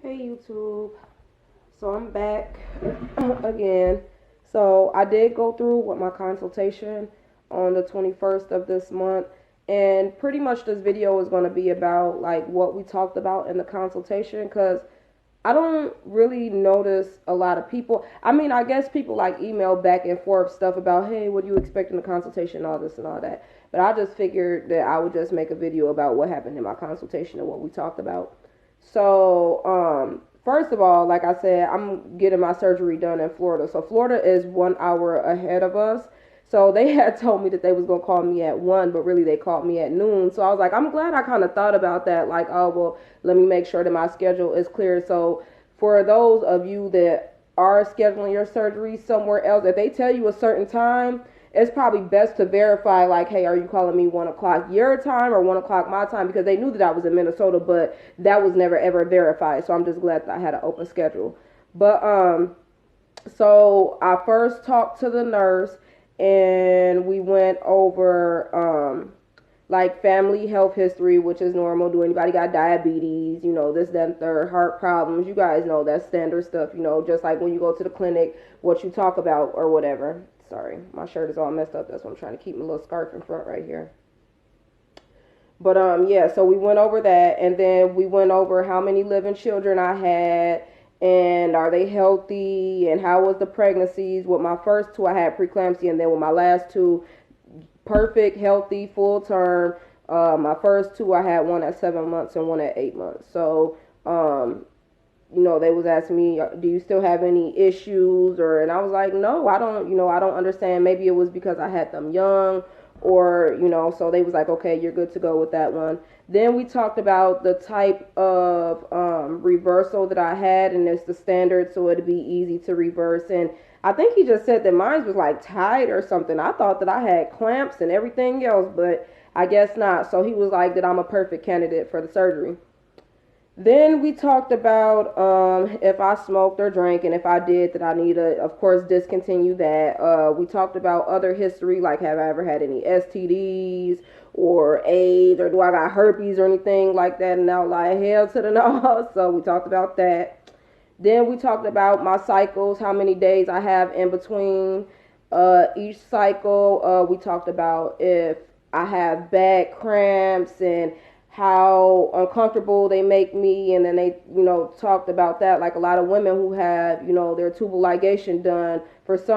Hey YouTube, so I'm back again. So I did go through with my consultation on the 21st of this month, and pretty much this video is going to be about like what we talked about in the consultation, because I don't really notice a lot of people. I mean, I guess people like email back and forth stuff about, hey, what do you expect in the consultation, all this and all that. But I just figured that I would just make a video about what happened in my consultation and what we talked about. So, first of all, like I said, I'm getting my surgery done in Florida. So Florida is 1 hour ahead of us. So they had told me that they was gonna call me at 1, but really they called me at noon. So I was like, I'm glad I kind of thought about that. Like, oh well, let me make sure that my schedule is clear. So for those of you that are scheduling your surgery somewhere else, if they tell you a certain time, it's probably best to verify, like, hey, are you calling me 1 o'clock your time or 1 o'clock my time? Because they knew that I was in Minnesota, but that was never ever verified. So I'm just glad that I had an open schedule. But so I first talked to the nurse, and we went over like family health history, which is normal. Do anybody got diabetes? You know, this, that, and third, heart problems. You guys know that's standard stuff, you know, just like when you go to the clinic, what you talk about or whatever. Sorry, my shirt is all messed up. That's why I'm trying to keep my little scarf in front right here. But yeah, so we went over that, and then we went over how many living children I had, and are they healthy, and how was the pregnancies. With my first two, I had preeclampsia, and then with my last two, perfect, healthy, full term. My first two, I had one at 7 months and one at 8 months. So, you know, they was asking me, do you still have any issues? And I was like, no, I don't, I don't understand. Maybe it was because I had them young, or, so they was like, okay, you're good to go with that one. Then we talked about the type of reversal that I had, and it's the standard, so it'd be easy to reverse. And I think he just said that mine was like tight or something. I thought that I had clamps and everything else, but I guess not. So he was like that I'm a perfect candidate for the surgery. Then we talked about if I smoked or drank, and if I did, that I need to, of course, discontinue that. We talked about other history, like have I ever had any STDs or AIDS, or do I got herpes or anything like that, and I was like, hell to the no. So we talked about that. Then we talked about my cycles, how many days I have in between each cycle. We talked about if I have back cramps and how uncomfortable they make me, and then they, talked about that, like a lot of women who have, their tubal ligation done, for some